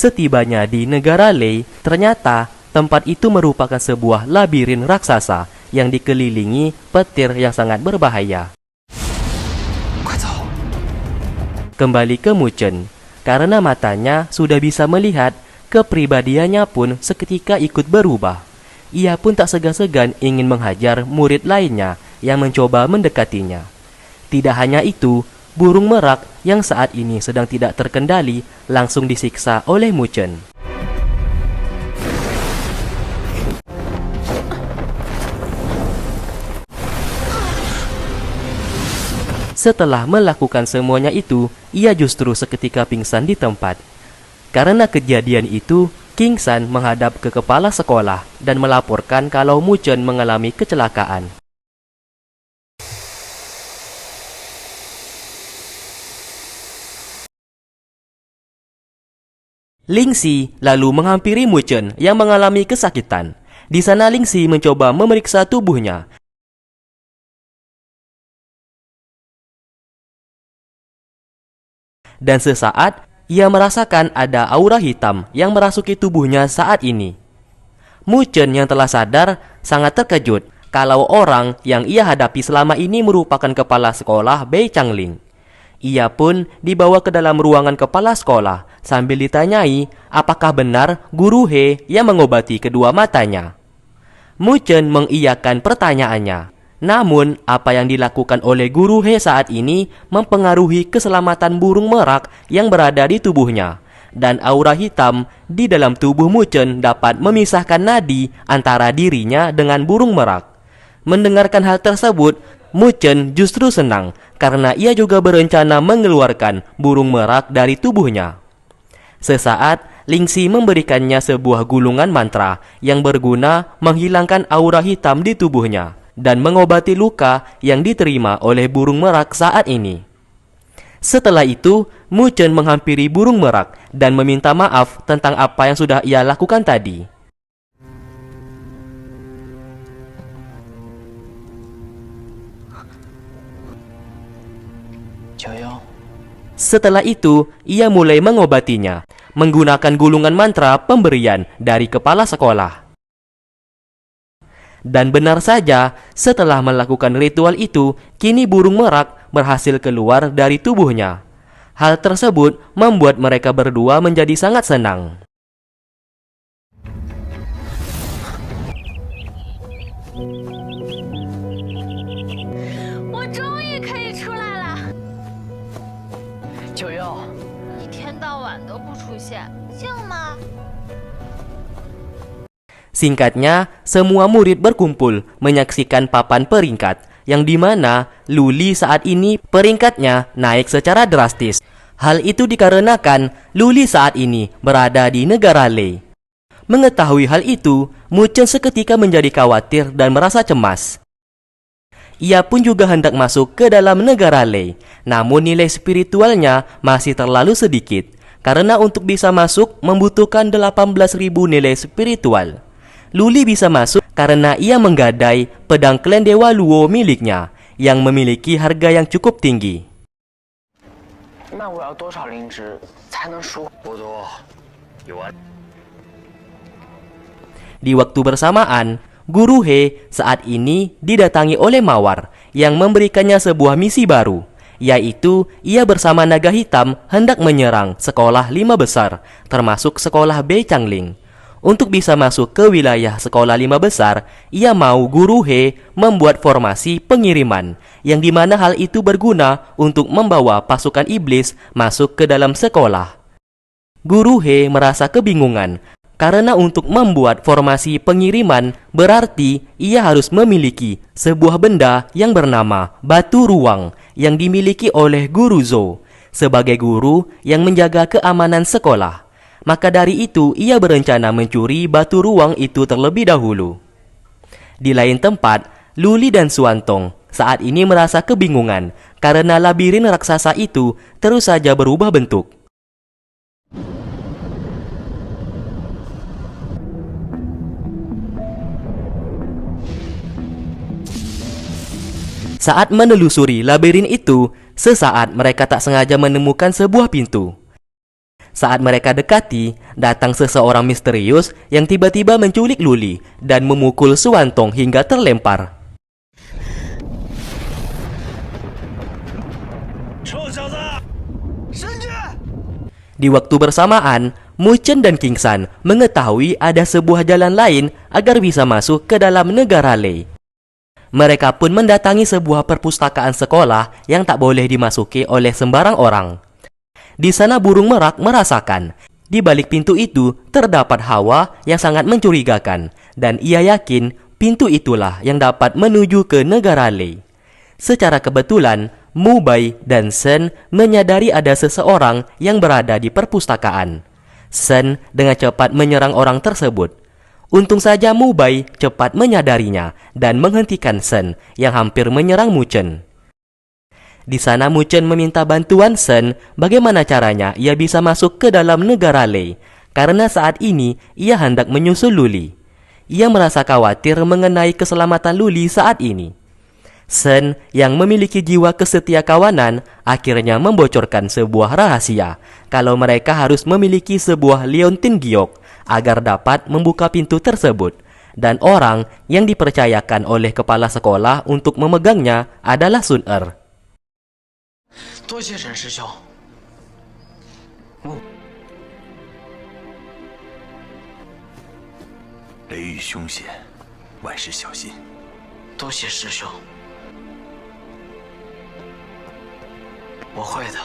Setibanya di negara Lei, ternyata tempat itu merupakan sebuah labirin raksasa yang dikelilingi petir yang sangat berbahaya. Kembali ke Muchen, karena matanya sudah bisa melihat, kepribadiannya pun seketika ikut berubah. Ia pun tak segan-segan ingin menghajar murid lainnya yang mencoba mendekatinya. Tidak hanya itu, burung merak yang saat ini sedang tidak terkendali langsung disiksa oleh Muchen. Setelah melakukan semuanya itu, ia justru seketika pingsan di tempat. Karena kejadian itu, King San menghadap ke kepala sekolah dan melaporkan kalau Muchen mengalami kecelakaan. Lingxi lalu menghampiri Muchen yang mengalami kesakitan. Di sana Lingxi mencoba memeriksa tubuhnya. Dan sesaat, ia merasakan ada aura hitam yang merasuki tubuhnya saat ini. Muchen yang telah sadar sangat terkejut kalau orang yang ia hadapi selama ini merupakan kepala sekolah Bei Changling. Ia pun dibawa ke dalam ruangan kepala sekolah sambil ditanyai apakah benar guru He yang mengobati kedua matanya. Muchen mengiyakan pertanyaannya. Namun, apa yang dilakukan oleh guru He saat ini mempengaruhi keselamatan burung merak yang berada di tubuhnya. Dan aura hitam di dalam tubuh Muchen dapat memisahkan nadi antara dirinya dengan burung merak. Mendengarkan hal tersebut, Muchen justru senang karena ia juga berencana mengeluarkan burung merak dari tubuhnya. Sesaat, Lingxi memberikannya sebuah gulungan mantra yang berguna menghilangkan aura hitam di tubuhnya dan mengobati luka yang diterima oleh burung merak saat ini. Setelah itu, Muchen menghampiri burung merak dan meminta maaf tentang apa yang sudah ia lakukan tadi. Setelah itu, ia mulai mengobatinya menggunakan gulungan mantra pemberian dari kepala sekolah. Dan benar saja, setelah melakukan ritual itu, kini burung merak berhasil keluar dari tubuhnya. Hal tersebut membuat mereka berdua menjadi sangat senang. Singkatnya, semua murid berkumpul menyaksikan papan peringkat, yang dimana Luli saat ini peringkatnya naik secara drastis. Hal itu dikarenakan Luli saat ini berada di negara Lei. Mengetahui hal itu, Muchen seketika menjadi khawatir dan merasa cemas. Ia pun juga hendak masuk ke dalam negara Lei, namun nilai spiritualnya masih terlalu sedikit, karena untuk bisa masuk membutuhkan 18.000 nilai spiritual. Luli bisa masuk karena ia menggadai pedang klan Dewa Luo miliknya yang memiliki harga yang cukup tinggi. Di waktu bersamaan, Guru He saat ini didatangi oleh Mawar yang memberikannya sebuah misi baru, yaitu ia bersama naga hitam hendak menyerang sekolah 5 besar, termasuk sekolah Bei Changling. Untuk bisa masuk ke wilayah sekolah 5 besar, ia mau Guru He membuat formasi pengiriman, yang dimana hal itu berguna untuk membawa pasukan iblis masuk ke dalam sekolah. Guru He merasa kebingungan, karena untuk membuat formasi pengiriman berarti ia harus memiliki sebuah benda yang bernama Batu Ruang yang dimiliki oleh Guru Zhou sebagai guru yang menjaga keamanan sekolah. Maka dari itu, ia berencana mencuri batu ruang itu terlebih dahulu. Di lain tempat, Luli dan Suantong saat ini merasa kebingungan karena labirin raksasa itu terus saja berubah bentuk. Saat menelusuri labirin itu, sesaat mereka tak sengaja menemukan sebuah pintu. Saat mereka dekati, datang seseorang misterius yang tiba-tiba menculik Luli dan memukul Suantong hingga terlempar. Di waktu bersamaan, Mu Chen dan King San mengetahui ada sebuah jalan lain agar bisa masuk ke dalam negara Lei. Mereka pun mendatangi sebuah perpustakaan sekolah yang tak boleh dimasuki oleh sembarang orang. Di sana burung merak merasakan, di balik pintu itu terdapat hawa yang sangat mencurigakan, dan ia yakin pintu itulah yang dapat menuju ke negara Lei. Secara kebetulan, Mu Bai dan Shen menyadari ada seseorang yang berada di perpustakaan. Shen dengan cepat menyerang orang tersebut. Untung saja Mu Bai cepat menyadarinya dan menghentikan Shen yang hampir menyerang Mu Chen. Di sana Mu Chen meminta bantuan Shen bagaimana caranya ia bisa masuk ke dalam negara Lei, karena saat ini ia hendak menyusul Luli. Ia merasa khawatir mengenai keselamatan Luli saat ini. Shen yang memiliki jiwa kesetiakawanan akhirnya membocorkan sebuah rahasia kalau mereka harus memiliki sebuah liontin giok agar dapat membuka pintu tersebut, dan orang yang dipercayakan oleh kepala sekolah untuk memegangnya adalah Sun Er. 多谢沈师兄。雷雨凶险，万事小心。多谢师兄，我会的。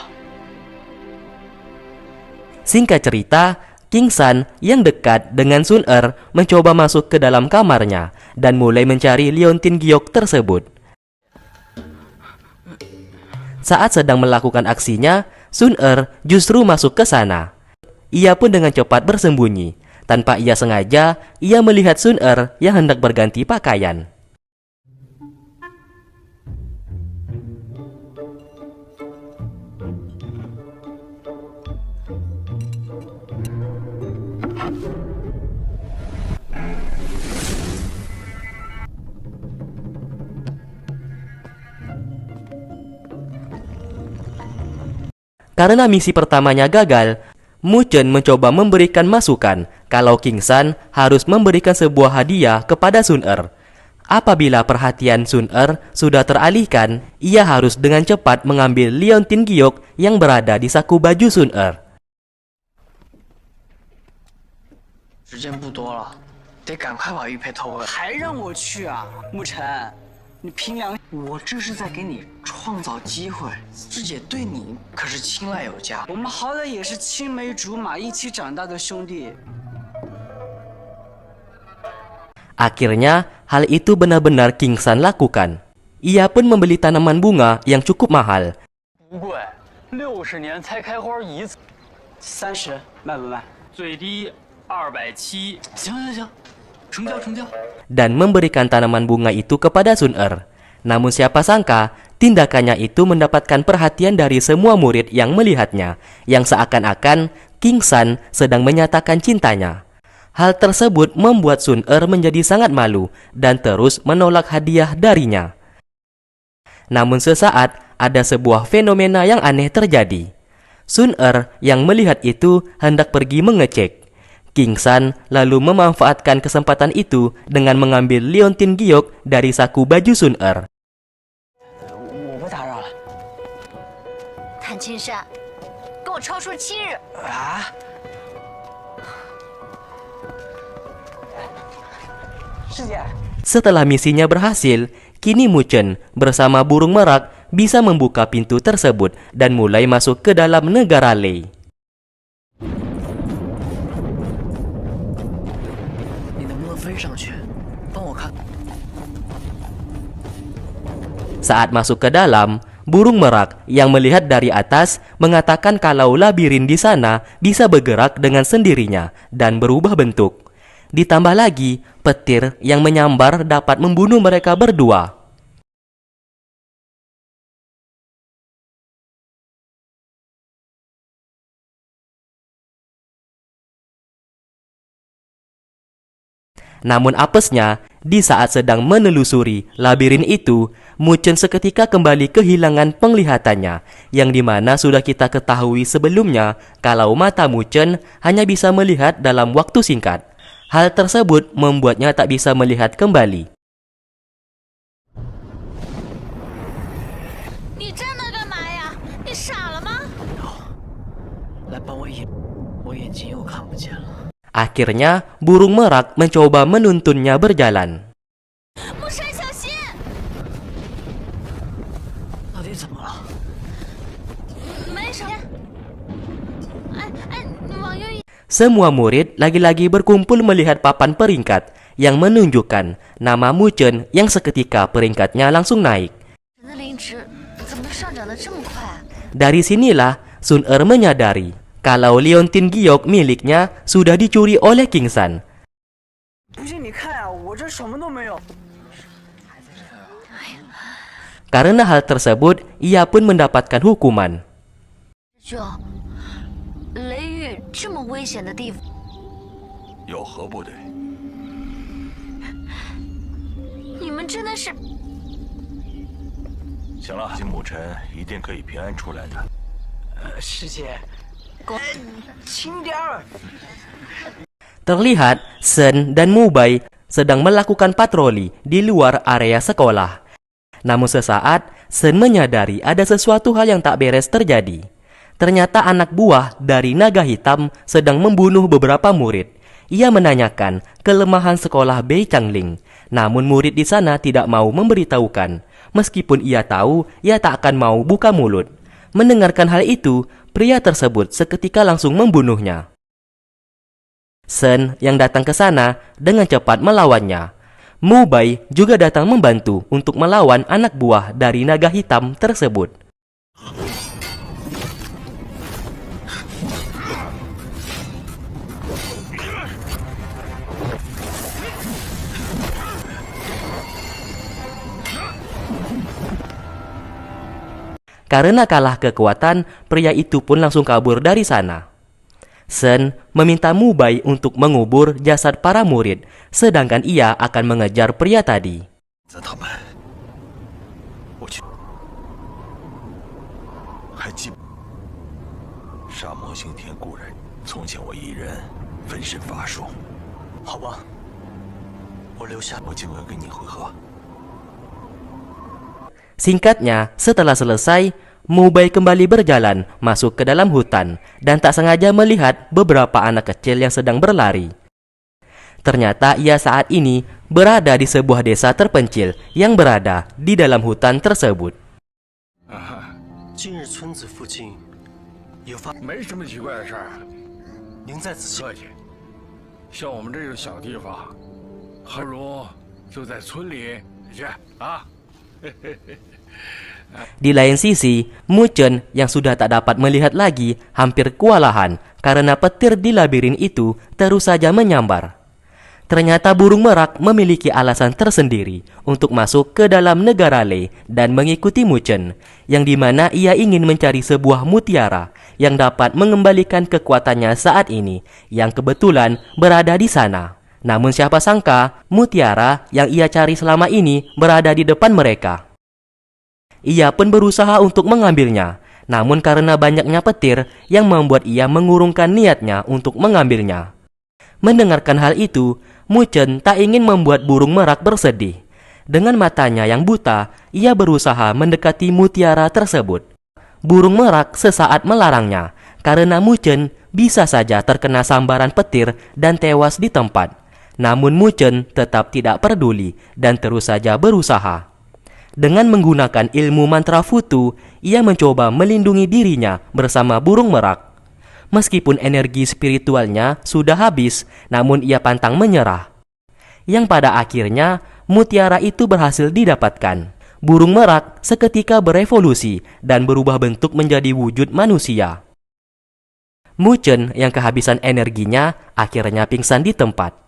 Singkat cerita, King San yang dekat dengan Sun Er mencoba masuk ke dalam kamarnya dan mulai mencari liontin giok tersebut. Saat sedang melakukan aksinya, Sun Er justru masuk ke sana. Ia pun dengan cepat bersembunyi. Tanpa ia sengaja, ia melihat Sun Er yang hendak berganti pakaian. Karena misi pertamanya gagal, Mu Chen mencoba memberikan masukan kalau King San harus memberikan sebuah hadiah kepada Sun Er. Apabila perhatian Sun Er sudah teralihkan, ia harus dengan cepat mengambil liontin giok yang berada di saku baju Sun Er. 时间不多了，得赶快把玉佩偷回来。还让我去啊，沐晨，你凭良心，我这是在给你创造机会。师姐对你可是青睐有加，我们好歹也是青梅竹马一起长大的兄弟。 Akhirnya, hal itu benar-benar King San lakukan. Ia pun membeli tanaman bunga yang cukup mahal. 不贵，60年才开花一次30卖不卖？最低270。行行行，成交成交。 Dan memberikan tanaman bunga itu kepada Sun Er. Namun siapa sangka, tindakannya itu mendapatkan perhatian dari semua murid yang melihatnya, yang seakan-akan King San sedang menyatakan cintanya. Hal tersebut membuat Sun Er menjadi sangat malu dan terus menolak hadiah darinya. Namun sesaat, ada sebuah fenomena yang aneh terjadi. Sun Er yang melihat itu hendak pergi mengecek. King San lalu memanfaatkan kesempatan itu dengan mengambil liontin giok dari saku baju Sun Er. 我不打扰了。谭青山，跟我超出7日。啊！ 师姐， Setelah misinya berhasil, kini Mu Chen bersama burung merak bisa membuka pintu tersebut dan mulai masuk ke dalam negara Lei. 你能不能飞上去，帮我看？ Saat masuk ke dalam, burung merak yang melihat dari atas mengatakan kalau labirin di sana bisa bergerak dengan sendirinya dan berubah bentuk. Ditambah lagi, petir yang menyambar dapat membunuh mereka berdua. Namun apesnya, Di saat sedang menelusuri labirin itu, Mu Chen seketika kembali kehilangan penglihatannya, yang dimana sudah kita ketahui sebelumnya kalau mata Mu Chen hanya bisa melihat dalam waktu singkat. Hal tersebut membuatnya tak bisa melihat kembali. 你站那干嘛呀？你傻了吗？来帮我眼，我眼睛又看不见了。 Akhirnya, burung merak mencoba menuntunnya berjalan. 木山，小心！ 到底怎么了？没什么。往右一。 Semua murid lagi-lagi berkumpul melihat papan peringkat yang menunjukkan nama Mu Chen yang seketika peringkatnya langsung naik. 人的灵值怎么上涨得这么快？ Dari sinilah Sun Er menyadari kalau Liontin Giok miliknya sudah dicuri oleh King San. 不信你看呀、我这什么都没有。 Karena hal tersebut, ia pun mendapatkan hukuman. 就雷雨这么危险的地方，有何不对？你们真的是……行了，金母辰一定可以平安出来的。师姐，轻点儿。 Terlihat Sen dan Mubai sedang melakukan patroli di luar area sekolah. Namun sesaat, Sen menyadari ada sesuatu hal yang tak beres terjadi. Ternyata anak buah dari naga hitam sedang membunuh beberapa murid. Ia menanyakan kelemahan sekolah Bei Changling. Namun murid di sana tidak mau memberitahukan. Meskipun ia tahu, ia tak akan mau buka mulut. Mendengarkan hal itu, pria tersebut seketika langsung membunuhnya. Sen yang datang ke sana dengan cepat melawannya. Mubai juga datang membantu untuk melawan anak buah dari naga hitam tersebut. Karena kalah kekuatan, pria itu pun langsung kabur dari sana. Sen meminta Mubai untuk mengubur jasad para murid, sedangkan ia akan mengejar pria tadi. 则他们，我去，还记不？杀魔刑天故人，从前我一人分身乏术。好吧，我留下。我尽额跟你会合。 Singkatnya, setelah selesai, Mubai kembali berjalan masuk ke dalam hutan dan tak sengaja melihat beberapa anak kecil yang sedang berlari. Ternyata ia saat ini berada di sebuah desa terpencil yang berada di dalam hutan tersebut. 今日村子附近有发，没什么奇怪的事儿，您再仔细。客气。像我们这个小地方，还不如就在村里去啊。 Di lain sisi, Mu Chen yang sudah tak dapat melihat lagi hampir kewalahan karena petir di labirin itu terus saja menyambar. Ternyata burung merak memiliki alasan tersendiri untuk masuk ke dalam negara Le dan mengikuti Mu Chen, yang dimana ia ingin mencari sebuah mutiara yang dapat mengembalikan kekuatannya saat ini, yang kebetulan berada di sana. Namun siapa sangka, mutiara yang ia cari selama ini berada di depan mereka. Ia pun berusaha untuk mengambilnya, namun karena banyaknya petir yang membuat ia mengurungkan niatnya untuk mengambilnya. Mendengarkan hal itu, Mu Chen tak ingin membuat burung merak bersedih. Dengan matanya yang buta, ia berusaha mendekati mutiara tersebut. Burung merak sesaat melarangnya, karena Mu Chen bisa saja terkena sambaran petir dan tewas di tempat. Namun Mu Chen tetap tidak peduli dan terus saja berusaha. Dengan menggunakan ilmu mantra Futu, ia mencoba melindungi dirinya bersama burung merak. Meskipun energi spiritualnya sudah habis, namun ia pantang menyerah. Yang pada akhirnya, mutiara itu berhasil didapatkan. Burung merak seketika berevolusi dan berubah bentuk menjadi wujud manusia. Mu Chen yang kehabisan energinya akhirnya pingsan di tempat.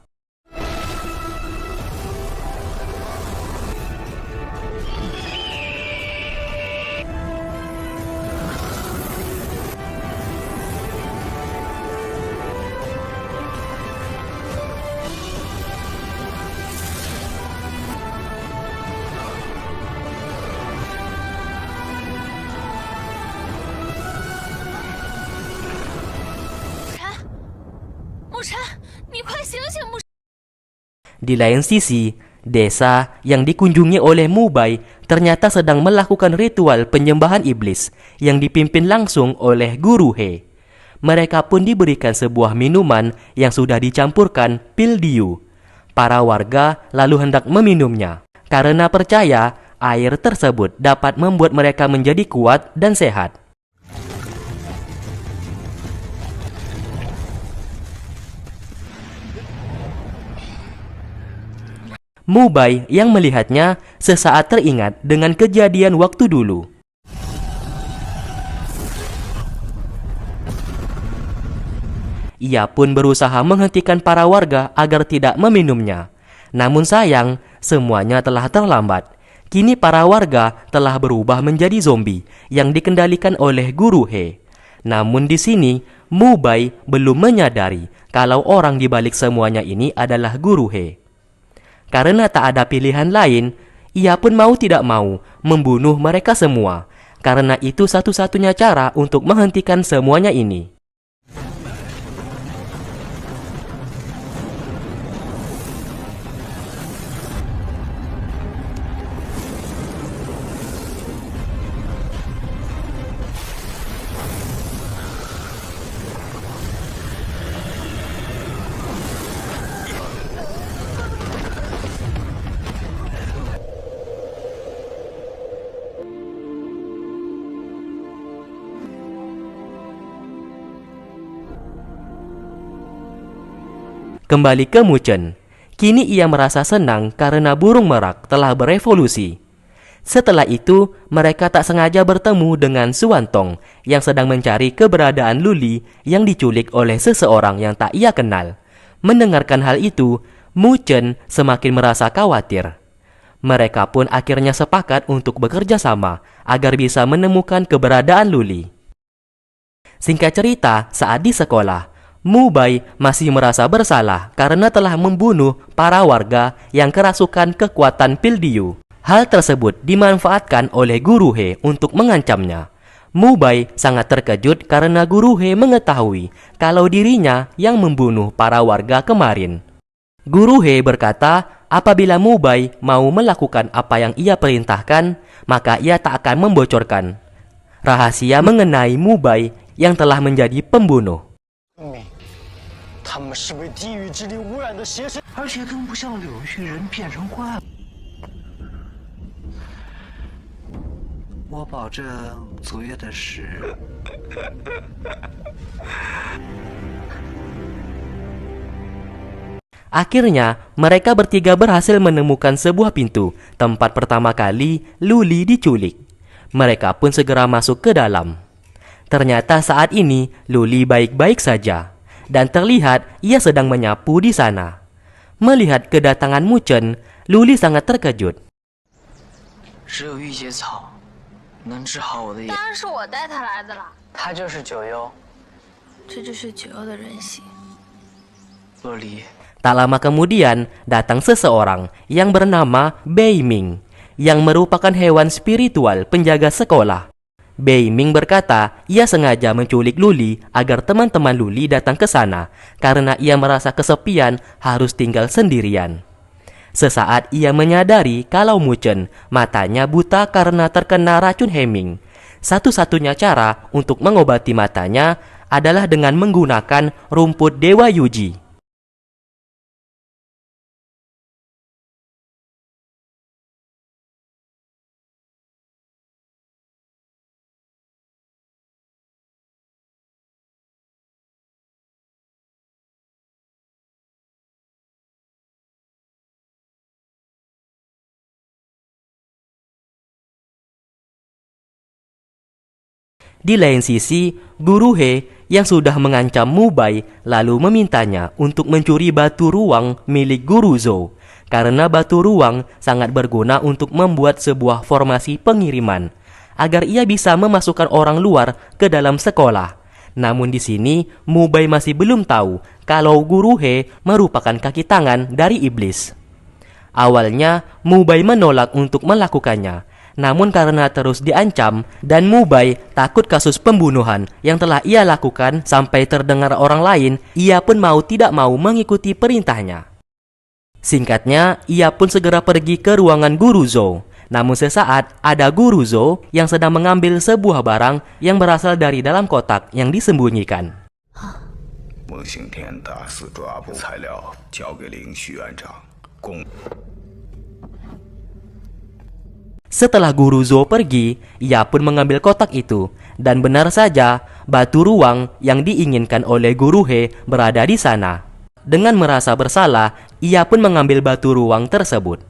沐晨，你快醒醒，沐晨！ Di lain sisi, desa yang dikunjungi oleh Mubai ternyata sedang melakukan ritual penyembahan iblis yang dipimpin langsung oleh Guru He. Mereka pun diberikan sebuah minuman yang sudah dicampurkan pil diu. Para warga lalu hendak meminumnya karena percaya air tersebut dapat membuat mereka menjadi kuat dan sehat. Mubai yang melihatnya sesaat teringat dengan kejadian waktu dulu. Ia pun berusaha menghentikan para warga agar tidak meminumnya. Namun sayang, semuanya telah terlambat. Kini para warga telah berubah menjadi zombie yang dikendalikan oleh Guru He. Namun di sini, Mubai belum menyadari kalau orang di balik semuanya ini adalah Guru He. Karena tak ada pilihan lain, ia pun mau tidak mau membunuh mereka semua. Karena itu satu-satunya cara untuk menghentikan semuanya ini. Kembali ke Muchen. Kini ia merasa senang karena burung merak telah berevolusi. Setelah itu, mereka tak sengaja bertemu dengan Suantong yang sedang mencari keberadaan Luli yang diculik oleh seseorang yang tak ia kenal. Mendengarkan hal itu, Muchen semakin merasa khawatir. Mereka pun akhirnya sepakat untuk bekerja sama agar bisa menemukan keberadaan Luli. Singkat cerita, saat di sekolah, Mubai masih merasa bersalah karena telah membunuh para warga yang kerasukan kekuatan pil diu. Hal tersebut dimanfaatkan oleh Guru He untuk mengancamnya. Mubai sangat terkejut karena Guru He mengetahui kalau dirinya yang membunuh para warga kemarin. Guru He berkata, apabila Mubai mau melakukan apa yang ia perintahkan, maka ia tak akan membocorkan rahasia mengenai Mubai yang telah menjadi pembunuh. 他们是被地狱之力污染的邪神，而且更不像柳絮人变成怪物。我保证昨夜的事。Akhirnya, mereka bertiga berhasil menemukan sebuah pintu tempat pertama kali Luli diculik. Mereka pun segera masuk ke dalam. Ternyata saat ini Luli baik-baik saja. Dan terlihat ia sedang menyapu di sana. Melihat kedatangan Muchen, Luli sangat terkejut. 只有御姐草能治好我的眼。当然是我带他来的了，他就是九幽，这就是九幽的人形。洛离。 Tak lama kemudian, datang seseorang yang bernama Bei Ming, yang merupakan hewan spiritual penjaga sekolah. Bei Ming berkata ia sengaja menculik Luli agar teman-teman Luli datang ke sana karena ia merasa kesepian harus tinggal sendirian. Sesaat ia menyadari kalau Muchen matanya buta karena terkena racun Heming. Satu-satunya cara untuk mengobati matanya adalah dengan menggunakan rumput Dewa Yuji. Di lain sisi, Guru He yang sudah mengancam Mubai lalu memintanya untuk mencuri batu ruang milik Guru Zhou karena batu ruang sangat berguna untuk membuat sebuah formasi pengiriman agar ia bisa memasukkan orang luar ke dalam sekolah. Namun di sini Mubai masih belum tahu kalau Guru He merupakan kaki tangan dari iblis. Awalnya Mubai menolak untuk melakukannya. Namun karena terus diancam dan Mubai takut kasus pembunuhan yang telah ia lakukan sampai terdengar orang lain, ia pun mau tidak mau mengikuti perintahnya. Singkatnya, ia pun segera pergi ke ruangan Guru Zhou. Namun sesaat ada Guru Zhou yang sedang mengambil sebuah barang yang berasal dari dalam kotak yang disembunyikan. 孟刑天大肆抓捕材料交给林徐院长，共。 Setelah Guru Zhou pergi, ia pun mengambil kotak itu. Dan benar saja, batu ruang yang diinginkan oleh Guru He berada di sana. Dengan merasa bersalah, ia pun mengambil batu ruang tersebut.